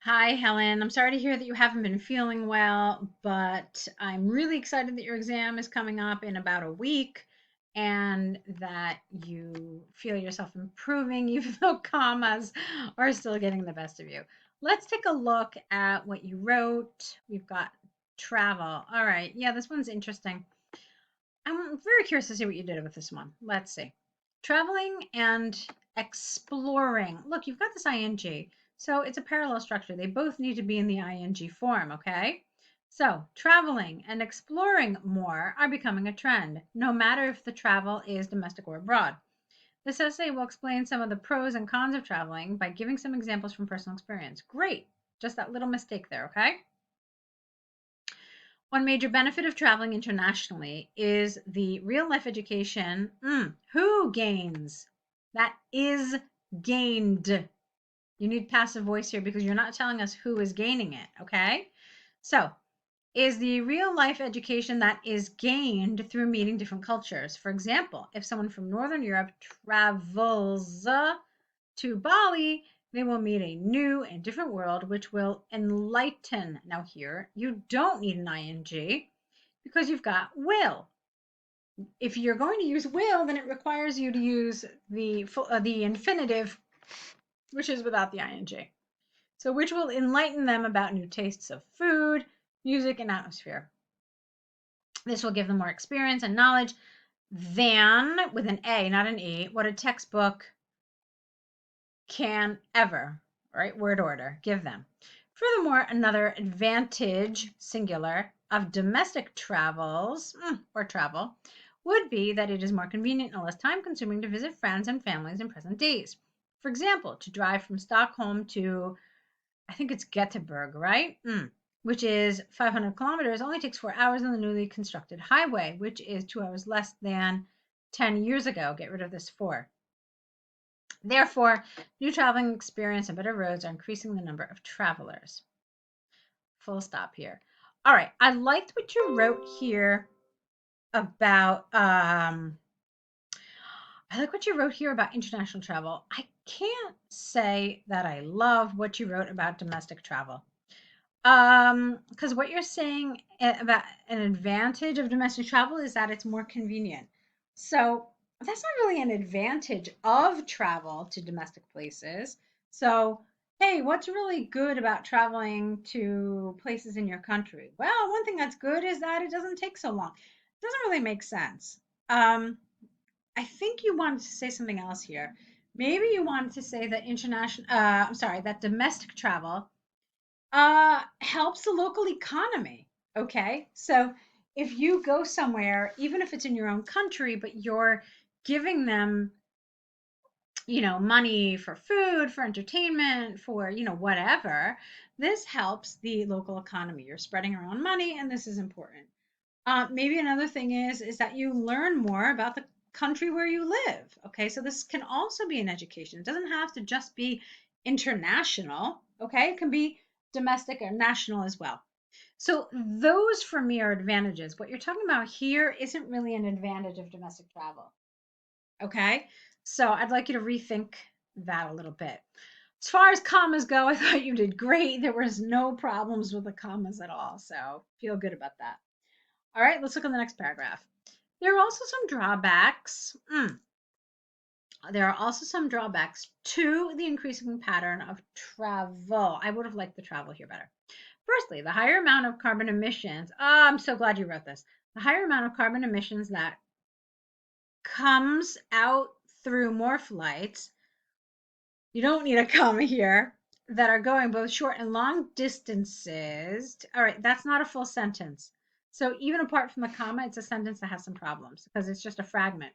Hi, Helen. I'm sorry to hear that you haven't been feeling well, but I'm really excited that your exam is coming up in about a week and that you feel yourself improving, even though commas are still getting the best of you. Let's take a look at what you wrote. We've got travel. All right. Yeah, this one's interesting. I'm very curious to see what you did with this one. Let's see. Traveling and exploring. Look, you've got this ing. So it's a parallel structure. They both need to be in the ing form, okay? So traveling and exploring more are becoming a trend, no matter if the travel is domestic or abroad. This essay will explain some of the pros and cons of traveling by giving some examples from personal experience. Great. Just that little mistake there, okay? One major benefit of traveling internationally is the real life education. Who gains? That is gained. You need passive voice here because you're not telling us who is gaining it, okay? So, is the real life education that is gained through meeting different cultures. For example, if someone from Northern Europe travels to Bali, they will meet a new and different world which will enlighten. Now, here, you don't need an ing because you've got will. If you're going to use will, then it requires you to use the infinitive, which is without the ing. So, which will enlighten them about new tastes of food, music, and atmosphere. This will give them more experience and knowledge than, with an A, not an E, what a textbook can ever, right? Word order, give them. Furthermore, another advantage, singular, of domestic travels or travel would be that it is more convenient and less time consuming to visit friends and families in present days. For example, to drive from Stockholm to, I think it's Göteborg, right? Which is 500 kilometers, only takes 4 hours on the newly constructed highway, which is 2 hours less than 10 years ago. Get rid of this four. Therefore, new traveling experience and better roads are increasing the number of travelers. Full stop here. All right. I liked what you wrote here about I like what you wrote here about international travel. I can't say that I love what you wrote about domestic travel. Because what you're saying about an advantage of domestic travel is that it's more convenient. So that's not really an advantage of travel to domestic places. So, hey, what's really good about traveling to places in your country? Well, one thing that's good is that it doesn't take so long. It doesn't really make sense. Um, I think you wanted to say something else here. Maybe you wanted to say that I'm sorry, that domestic travel helps the local economy. Okay. So if you go somewhere, even if it's in your own country, but you're giving them, money for food, for entertainment, for, whatever, this helps the local economy. You're spreading around money, and this is important. Maybe another thing is that you learn more about the country where you live. Okay, so this can also be an education. It doesn't have to just be international. Okay, it can be domestic or national as well. So those for me are advantages. What you're talking about here isn't really an advantage of domestic travel. Okay, so I'd like you to rethink that a little bit. As far as commas go, I thought you did great. There was no problems with the commas at all. So feel good about that. All right, let's look at the next paragraph. There are also some drawbacks. There are also some drawbacks to the increasing pattern of travel. I would have liked the travel here better. Firstly, the higher amount of carbon emissions. Oh, I'm so glad you wrote this. The higher amount of carbon emissions that comes out through more flights. You don't need a comma here. That are going both short and long distances. All right, that's not a full sentence. So even apart from the comma, it's a sentence that has some problems because it's just a fragment.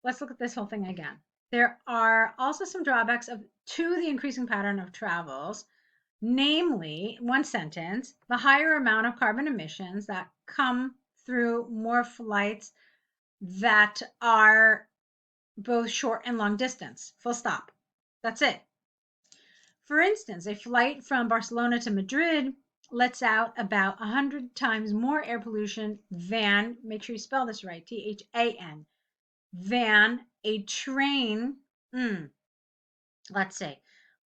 Let's look at this whole thing again. There are also some drawbacks to the increasing pattern of travels, namely, one sentence, the higher amount of carbon emissions that come through more flights that are both short and long distance. Full stop. That's it. For instance, a flight from Barcelona to Madrid lets out about 100 times more air pollution than, make sure you spell this right, THAN, than a train. Let's see.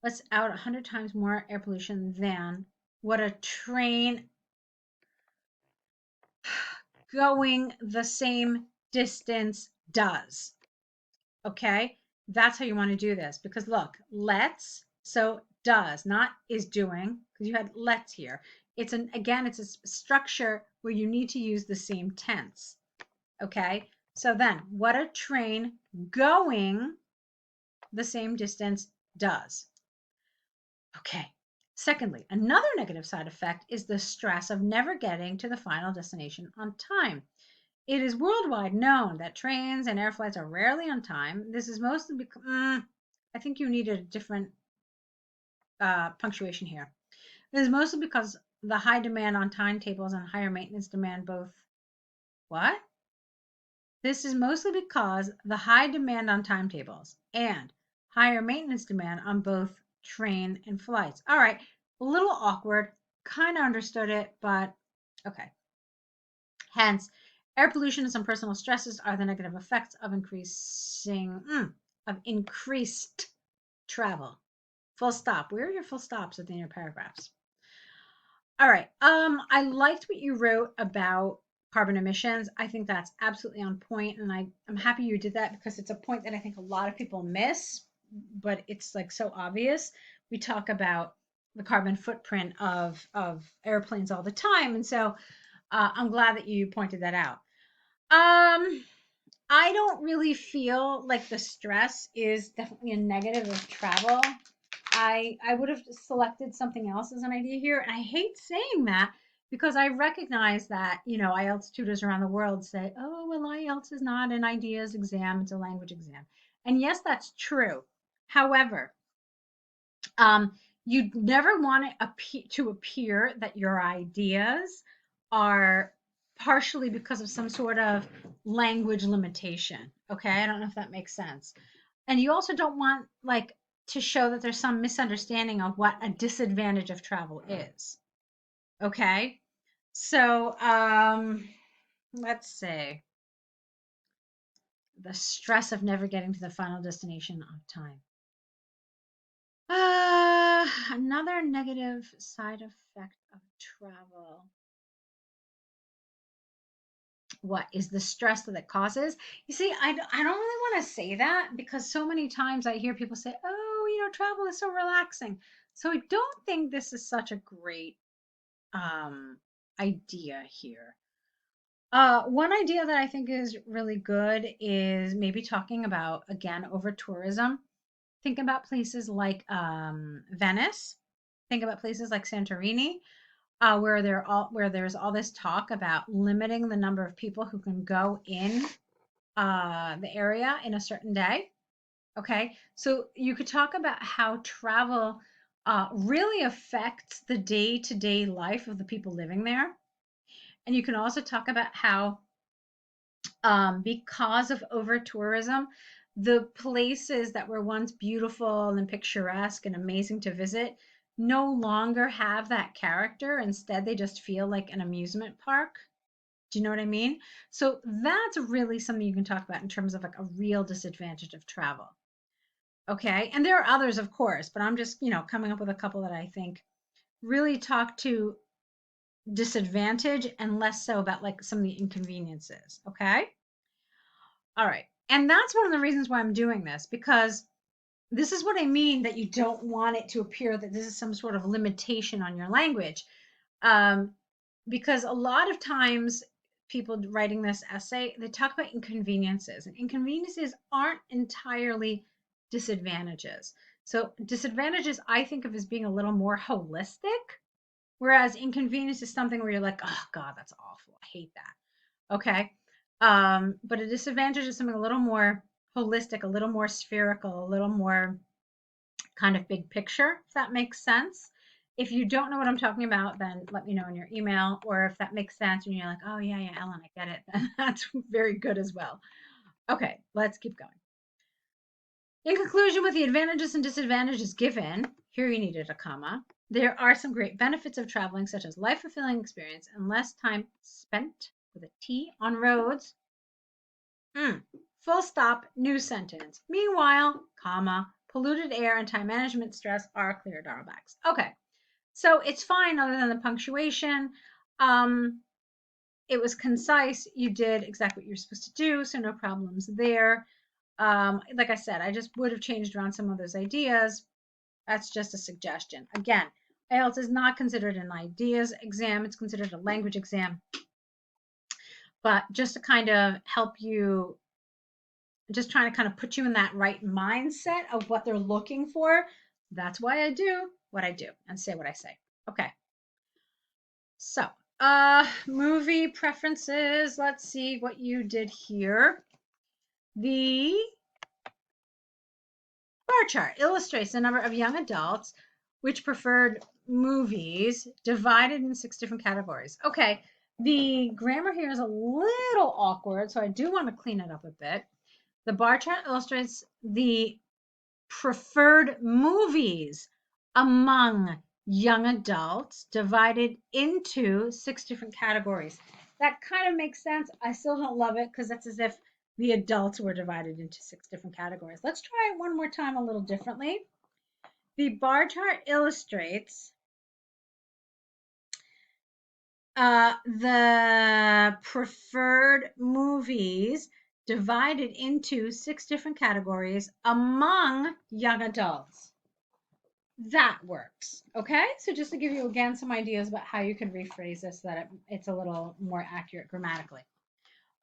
lets out 100 times more air pollution than what a train going the same distance does. Okay? That's how you want to do this because look, let's, so does, not is doing, because you had let's here. It's it's a structure where you need to use the same tense. Okay? So then, what a train going the same distance does. Okay. Secondly, another negative side effect is the stress of never getting to the final destination on time. It is worldwide known that trains and air flights are rarely on time. This is mostly because I think you needed a different punctuation here. This is mostly because the high demand on timetables and higher maintenance demand both. What? This is mostly because the high demand on timetables and higher maintenance demand on both train and flights. All right, a little awkward. Kind of understood it, but okay. Hence, air pollution and some personal stresses are the negative effects of increased travel. Full stop. Where are your full stops within your paragraphs? All right. I liked what you wrote about carbon emissions. I think that's absolutely on point, and I'm happy you did that because it's a point that I think a lot of people miss, but it's like so obvious. We talk about the carbon footprint of airplanes all the time, and so I'm glad that you pointed that out. I don't really feel like the stress is definitely a negative of travel. I would have selected something else as an idea here. And I hate saying that because I recognize that, IELTS tutors around the world say, oh, well, IELTS is not an ideas exam, it's a language exam. And yes, that's true. However, you never want it to appear that your ideas are partially because of some sort of language limitation. Okay, I don't know if that makes sense. And you also don't want like to show that there's some misunderstanding of what a disadvantage of travel is. Okay, so let's say the stress of never getting to the final destination on time. Another negative side effect of travel. What is the stress that it causes? You see, I don't really want to say that because so many times I hear people say, oh, travel is so relaxing. So I don't think this is such a great idea here. One idea that I think is really good is maybe talking about, again, over tourism. Think about places like Venice. Think about places like Santorini, where there's all this talk about limiting the number of people who can go in the area in a certain day. Okay, so you could talk about how travel really affects the day-to-day life of the people living there, and you can also talk about how because of over tourism, the places that were once beautiful and picturesque and amazing to visit no longer have that character. Instead, they just feel like an amusement park. Do you know what I mean? So that's really something you can talk about in terms of like a real disadvantage of travel. Okay. And there are others, of course, but I'm just, coming up with a couple that I think really talk to disadvantage and less so about like some of the inconveniences. Okay. All right. And that's one of the reasons why I'm doing this, because this is what I mean that you don't want it to appear that this is some sort of limitation on your language. Um, because a lot of times people writing this essay, they talk about inconveniences, and inconveniences aren't entirely disadvantages. So disadvantages I think of as being a little more holistic, whereas inconvenience is something where you're like, oh God, that's awful. I hate that. Okay. But a disadvantage is something a little more holistic, a little more spherical, a little more kind of big picture, if that makes sense. If you don't know what I'm talking about, then let me know in your email, or if that makes sense and you're like, oh, yeah, Ellen, I get it, then that's very good as well. Okay, let's keep going. In conclusion, with the advantages and disadvantages given, here you needed a comma. There are some great benefits of traveling, such as life-fulfilling experience and less time spent with a T on roads. Full stop, new sentence. Meanwhile, comma, polluted air and time management stress are clear drawbacks. Okay, so it's fine other than the punctuation. It was concise. You did exactly what you're supposed to do, so no problems there. Like I said, I just would have changed around some of those ideas. That's just a suggestion. Again, IELTS is not considered an ideas exam. It's considered a language exam. But just to kind of help you, just trying to kind of put you in that right mindset of what they're looking for. That's why I do what I do and say what I say. Okay. So, movie preferences. Let's see what you did here. The bar chart illustrates the number of young adults which preferred movies divided in 6 different categories. Okay, the grammar here is a little awkward, so I do want to clean it up a bit. The bar chart illustrates the preferred movies among young adults divided into 6 different categories. That kind of makes sense. I still don't love it because that's as if the adults were divided into 6 different categories. Let's try it one more time a little differently. The bar chart illustrates the preferred movies divided into 6 different categories among young adults. That works. Okay, so just to give you again some ideas about how you can rephrase this so that it's a little more accurate grammatically.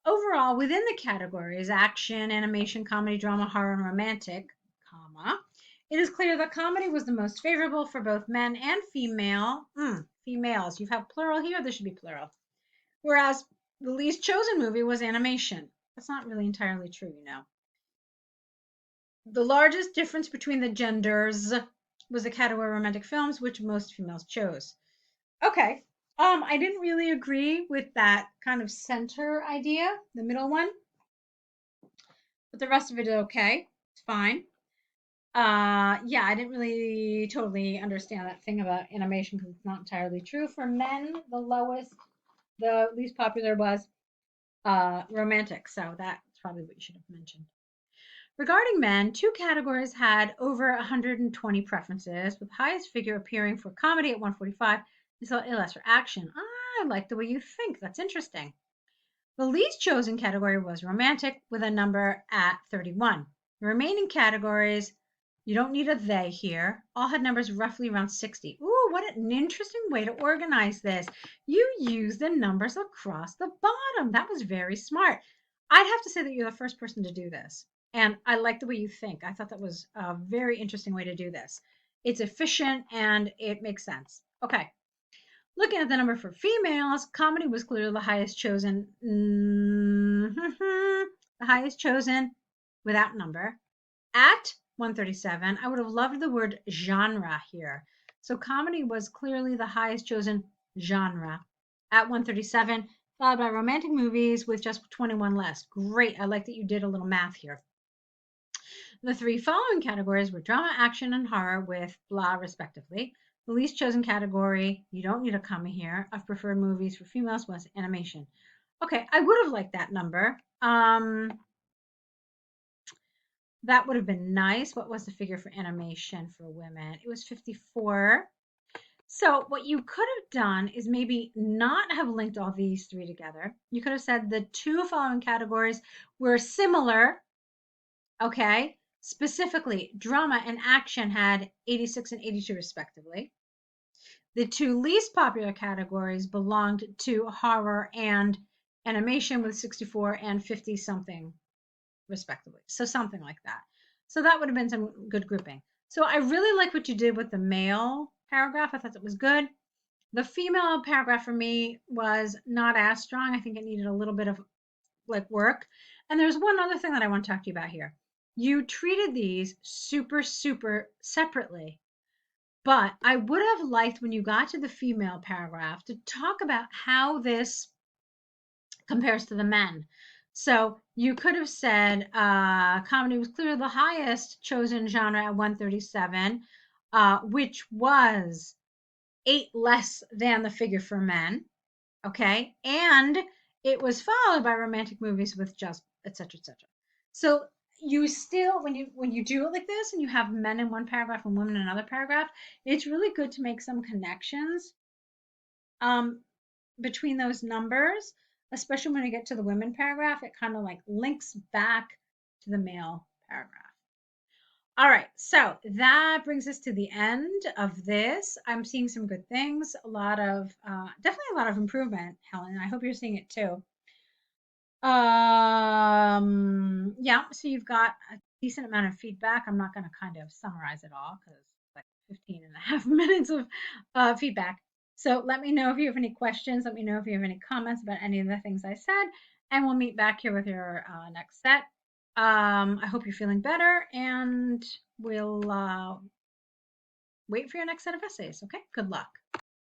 Overall, within the categories action, animation, comedy, drama, horror, and romantic, it is clear that comedy was the most favorable for both men and females. You have plural here, there should be plural. Whereas the least chosen movie was animation. That's not really entirely true, you know. The largest difference between the genders was the category romantic films, which most females chose. Okay. I didn't really agree with that kind of center idea, the middle one. But the rest of it is okay. It's fine. Yeah, I didn't really totally understand that thing about animation because it's not entirely true. For men, the least popular was romantic. So that's probably what you should have mentioned. Regarding men, 2 categories had over 120 preferences, with highest figure appearing for comedy at 145 and slightly less for action. I like the way you think. That's interesting. The least chosen category was romantic, with a number at 31. The remaining categories, you don't need a they here, all had numbers roughly around 60. Ooh, what an interesting way to organize this. You use the numbers across the bottom. That was very smart. I'd have to say that you're the first person to do this. And I like the way you think. I thought that was a very interesting way to do this. It's efficient and it makes sense. Okay. Looking at the number for females, comedy was clearly the highest chosen. The highest chosen without number at 137. I would have loved the word genre here. So comedy was clearly the highest chosen genre at 137, followed by romantic movies with just 21 less. Great. I like that you did a little math here. The 3 following categories were drama, action, and horror with blah, respectively. The least chosen category, you don't need a comma here, of preferred movies for females was animation. Okay, I would have liked that number. That would have been nice. What was the figure for animation for women? It was 54. So what you could have done is maybe not have linked all these 3 together. You could have said the 2 following categories were similar. Okay, specifically, drama and action had 86 and 82 respectively. The 2 least popular categories belonged to horror and animation with 64 and 50 something respectively. So something like that. So that would have been some good grouping. So I really like what you did with the male paragraph. I thought that was good. The female paragraph for me was not as strong. I think it needed a little bit of work. And there's one other thing that I want to talk to you about here. You treated these super separately. But I would have liked when you got to the female paragraph to talk about how this compares to the men. So you could have said comedy was clearly the highest chosen genre at 137, which was 8 less than the figure for men. Okay. And it was followed by romantic movies with just et cetera, et cetera. So you still, when you do it like this and you have men in one paragraph and women in another paragraph, it's really good to make some connections um, between those numbers, especially when you get to the women paragraph. It kind of like links back to the male paragraph. All right, so that brings us to the end of this. I'm seeing some good things, a lot of definitely a lot of improvement, Helen. I hope you're seeing it too. Yeah, so you've got a decent amount of feedback. I'm not going to kind of summarize it all because it's like 15 and a half minutes of feedback. So let me know if you have any questions. Let me know if you have any comments about any of the things I said, and we'll meet back here with your next set. I hope you're feeling better, and we'll wait for your next set of essays. Okay, good luck.